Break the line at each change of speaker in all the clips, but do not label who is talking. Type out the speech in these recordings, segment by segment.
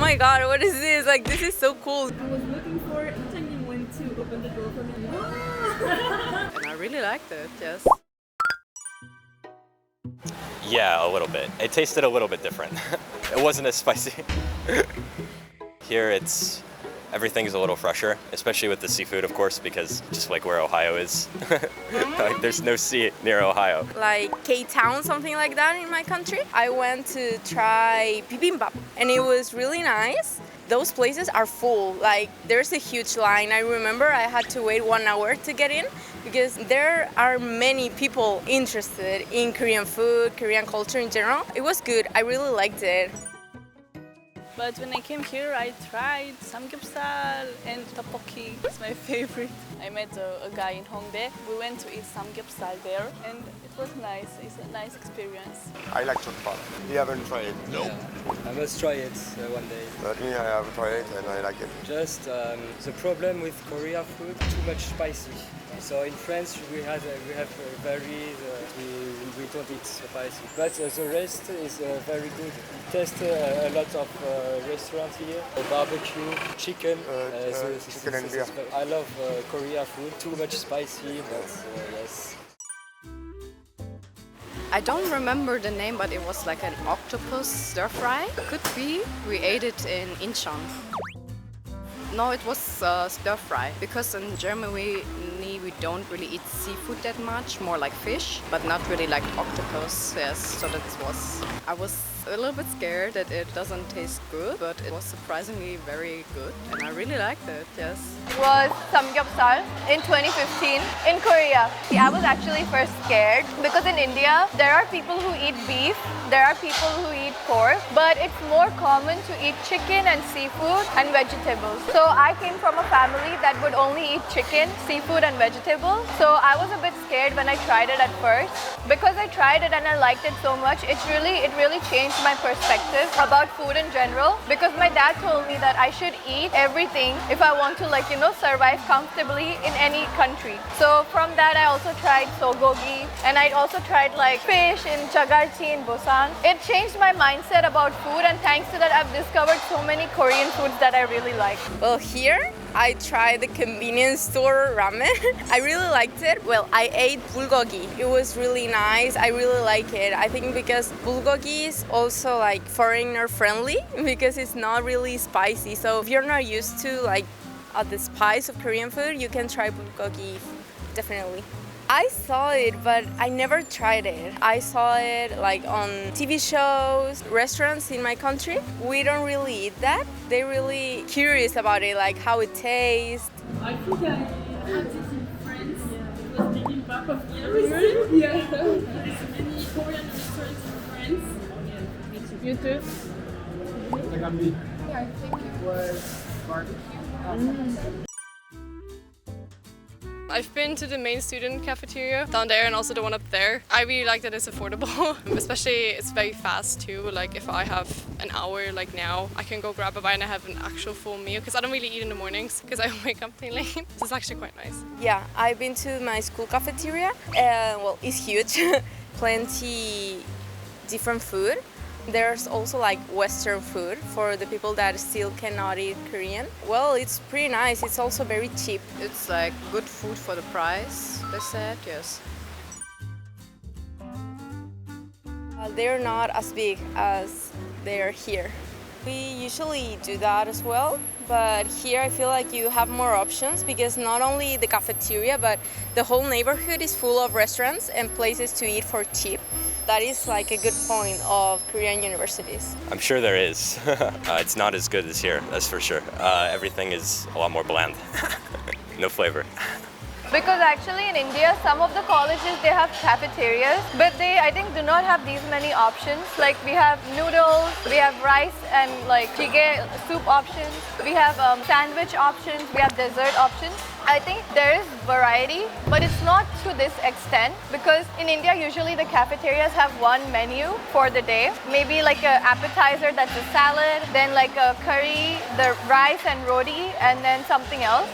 my god, what is this? Like, this is so cool.
I was looking for it and when to open the door for me.
And I really liked it, yes.
Yeah, a little bit. It tasted a little bit different. It wasn't as spicy. Here everything's a little fresher, especially with the seafood, of course, because just like where Ohio is. Like, there's no sea near Ohio.
Like K-Town, something like that in my country. I went to try bibimbap and it was really nice. Those places are full, like there's a huge line. I remember I had to wait 1 hour to get in because there are many people interested in Korean food, Korean culture in general. It was good, I really liked it.
But when I came here, I tried samgyeopsal and tteokbokki. It's my favorite. I met a guy in Hongdae. We went to eat samgyeopsal there, and it was nice. It's a nice experience.
I like chotpal. You haven't tried it?
No. I must try it one day.
But me, I have tried it and I like it.
Just the problem with Korea food, too much spicy. So in France we have we don't eat spicy, but the rest is very good. We test a lot of restaurants here, barbecue, chicken,
chicken and beer.
I love Korea food. Too much spicy, but yes.
I don't remember the name, but it was like an octopus stir fry. Could be. We ate it in Incheon. No, it was stir fry because in Germany we don't really eat seafood that much, more like fish, but not really like octopus. Yes, so that was. I was a little bit scared that it doesn't taste good, but it was surprisingly very good, and I really liked it. Yes.
Was samgyeopsal in 2015 in Korea. I was actually first scared because in India there are people who eat beef, there are people who eat pork, but it's more common to eat chicken and seafood and vegetables. So I came from a family that would only eat chicken, seafood and vegetables. So I was a bit scared when I tried it at first. Because I tried it and I liked it so much, it really changed my perspective about food in general. Because my dad told me that I should eat everything if I want to survive comfortably in any country. So from that I also tried sogogi and I also tried like fish in Jagarchi in Busan. It changed my mindset about food, and thanks to that I've discovered so many Korean foods that I really like.
Well, here I tried the convenience store ramen. I really liked it. Well, I ate bulgogi. It was really nice. I really like it. I think because bulgogi is also like foreigner friendly because it's not really spicy. So if you're not used to the spice of Korean food, you can try bulgogi, definitely. I saw it, but I never tried it. I saw it like on TV shows, restaurants in my country. We don't really eat that. They're really curious about it, like how it tastes.
I think I had it in France. It was bibimbap of everything. Yeah. There's many Korean restaurants in France. You too?
Yeah, I think it was barbecue.
I've been to the main student cafeteria down there and also the one up there. I really like that it's affordable, especially it's very fast too. Like if I have an hour like now, I can go grab a bite and I have an actual full meal because I don't really eat in the mornings because I wake up pretty late. So it's actually quite nice.
Yeah, I've been to my school cafeteria. Well, it's huge. Plenty different food. There's also like Western food for the people that still cannot eat Korean. Well, it's pretty nice. It's also very cheap.
It's like good food for the price, they said, yes.
They're not as big as they're here. We usually do that as well, but here I feel like you have more options because not only the cafeteria, but the whole neighborhood is full of restaurants and places to eat for cheap. That is like a good point of Korean universities.
I'm sure there is. It's not as good as here, that's for sure. Everything is a lot more bland. No flavor.
Because actually in India, some of the colleges, they have cafeterias, but they, I think, do not have these many options. Like we have noodles, we have rice and like jjigae soup options, we have sandwich options, we have dessert options. I think there is variety, but it's not to this extent because in India usually the cafeterias have one menu for the day. Maybe like an appetizer that's a salad, then like a curry, the rice and roti, and then something else.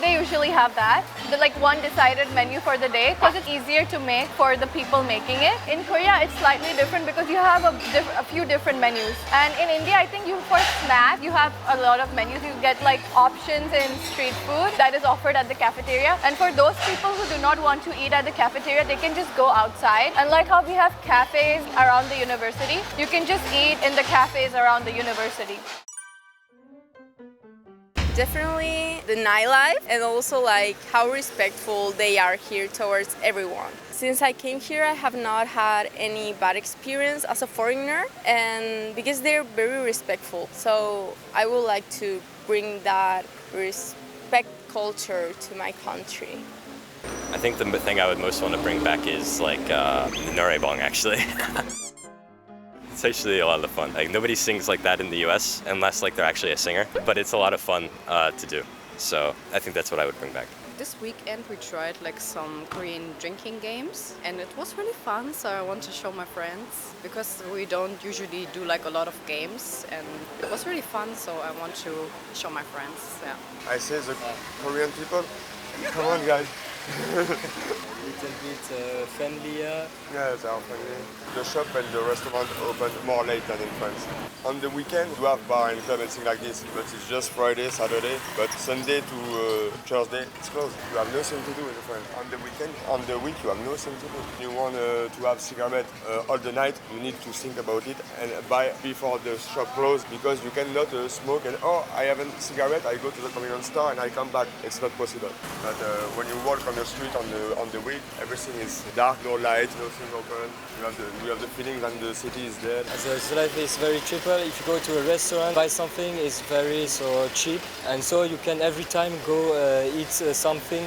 They usually have that. Like one decided menu for the day because it's easier to make for the people making it. In Korea it's slightly different because you have a few different menus. And in India I think for snacks you have a lot of menus. You get like options in street food that is offered at the cafeteria. And for those people who do not want to eat at the cafeteria, they can just go outside. And like how we have cafes around the university, you can just eat in the cafes around the university.
Definitely the nightlife and also like how respectful they are here towards everyone. Since I came here, I have not had any bad experience as a foreigner and because they're very respectful. So I would like to bring that respect culture to my country.
I think the thing I would most want to bring back is like noraebang actually. It's actually a lot of fun. Like nobody sings like that in the US unless like they're actually a singer, but it's a lot of fun to do. So I think that's what I would bring back.
This weekend we tried like some Korean drinking games and it was really fun, so I want to show my friends because we don't usually do like a lot of games and it was really fun, so I want to show my friends. Yeah.
I say the Korean people, come on guys.
A little bit friendlier.
Yeah, they are friendly. The shop and the restaurant open more late than in France. On the weekend, you have bar and club and things like this, but it's just Friday, Saturday. But Sunday to Thursday, it's closed. You have nothing to do with the friends. On the weekend, on the week, you have nothing to do. You want to have cigarette all the night, you need to think about it and buy before the shop closes because you cannot smoke and I have a cigarette, I go to the convenience store and I come back. It's not possible. But when you walk on the street on the week, everything is dark, no light, nothing open. You have the feeling that the city is dead.
The life is very cheaper. If you go to a restaurant, buy something, it's very cheap, and so you can every time go eat something.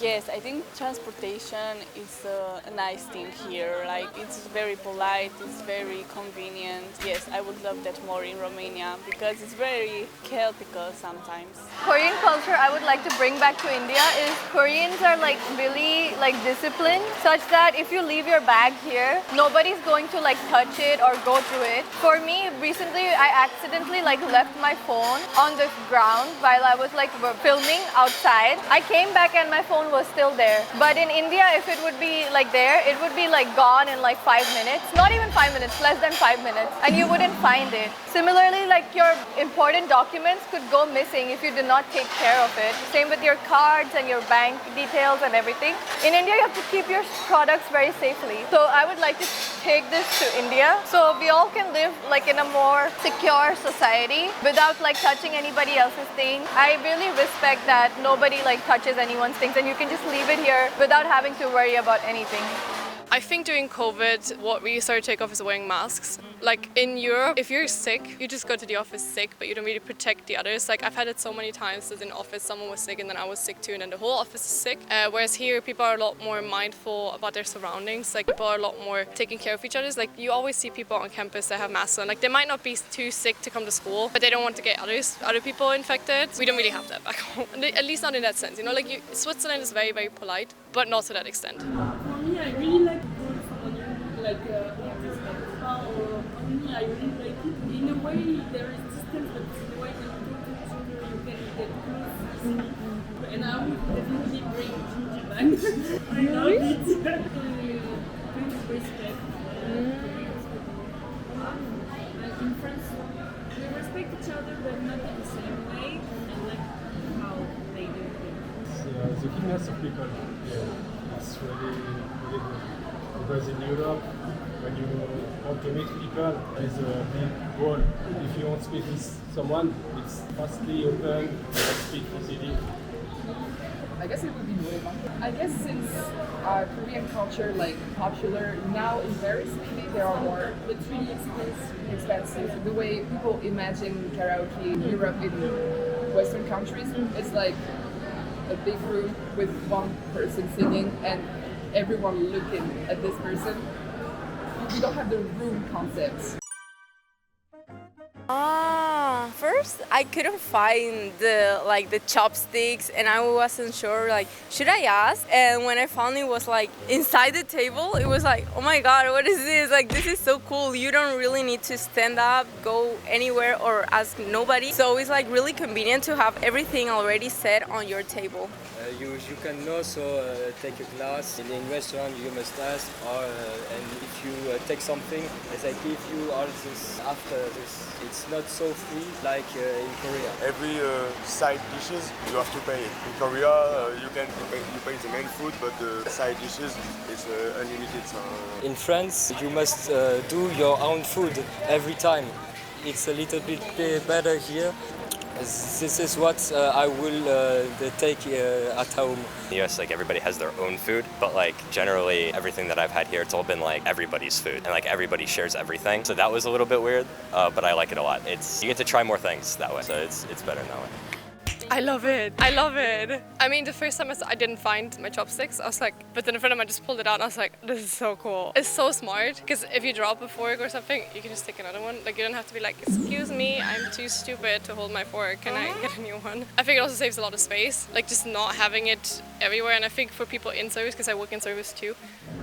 Yes, I think transportation is a nice thing here. Like it's very polite, it's very convenient. Yes, I would love that more in Romania because it's very chaotic sometimes.
Korean culture I would like to bring back to India is Koreans are like really like disciplined such that if you leave your bag here, nobody's going to like touch it or go through it. For me, recently I accidentally like left my phone on the ground while I was like filming outside. I came back and my phone was still there. But in India, if it would be like there, it would be like gone in like 5 minutes. Not even 5 minutes, less than 5 minutes. And you wouldn't find it. Similarly, like your important documents could go missing if you did not take care of it. Same with your cards and your bank details and everything. In India, you have to keep your products very safely. So I would like to take this to India so we all can live like in a more secure society without like touching anybody else's thing. I really respect that nobody like touches anyone's things and you can just leave it here without having to worry about anything.
I think during COVID, what we started to take off is wearing masks. Like in Europe, if you're sick, you just go to the office sick, but you don't really protect the others. Like I've had it so many times that in the office someone was sick and then I was sick too and then the whole office is sick. Whereas here, people are a lot more mindful about their surroundings. Like people are a lot more taking care of each other. Like you always see people on campus that have masks on. Like they might not be too sick to come to school, but they don't want to get other people infected. We don't really have that back home, at least not in that sense. You know, like Switzerland is very, very polite, but not to that extent.
For me, I really like going for like this spa or only I really like it. In a way, there is distance, but in a way when you go to each other, you can get close. And I would definitely bring ginger bags. I love it. Kind of respect. In France, we respect each other, but not in the same way, and like how they do things.
The kindness of people here is really good. Because in Europe, when you want to meet people, there's a big wall. If you want to speak with someone, it's fastly open, you can speak easily.
I guess it would be Nueva. I guess since Korean culture like popular now in Paris, maybe there are more, but really expensive. The way people imagine karaoke in Europe in Western countries, it's like a big room with one person singing and everyone looking at this person. We don't have the room concept.
For first I couldn't find the chopsticks, and I wasn't sure like should I ask. And when I finally was like inside the table, it was like, oh my god, what is this? Like, this is so cool. You don't really need to stand up, go anywhere, or ask nobody. So it's like really convenient to have everything already set on your table.
You can also take a glass. In restaurant you must ask, and if you take something, they give you all this after this. It's not so free like in Korea.
Every side dishes you have to pay. In Korea you pay the main food, but the side dishes is unlimited.
In France you must do your own food every time. It's a little bit better here. This is what I will take at home.
In the US, like everybody has their own food, but like generally everything that I've had here, it's all been like everybody's food, and like everybody shares everything. So that was a little bit weird, but I like it a lot. You get to try more things that way, so it's better in that way.
I love it. I love it. I mean, the first time I didn't find my chopsticks, I was like, but then a friend of mine just pulled it out and I was like, this is so cool. It's so smart because if you drop a fork or something, you can just take another one. Like, you don't have to be like, excuse me, I'm too stupid to hold my fork. Can I get a new one? I think it also saves a lot of space, like just not having it everywhere. And I think for people in service, because I work in service too.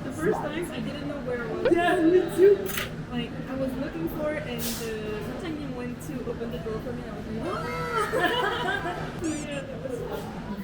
The first time I didn't know where it was. Yeah, me too. Like, I was looking for it, and sometimes he went to open the door for me and I was like, ah! So yeah, that was fun.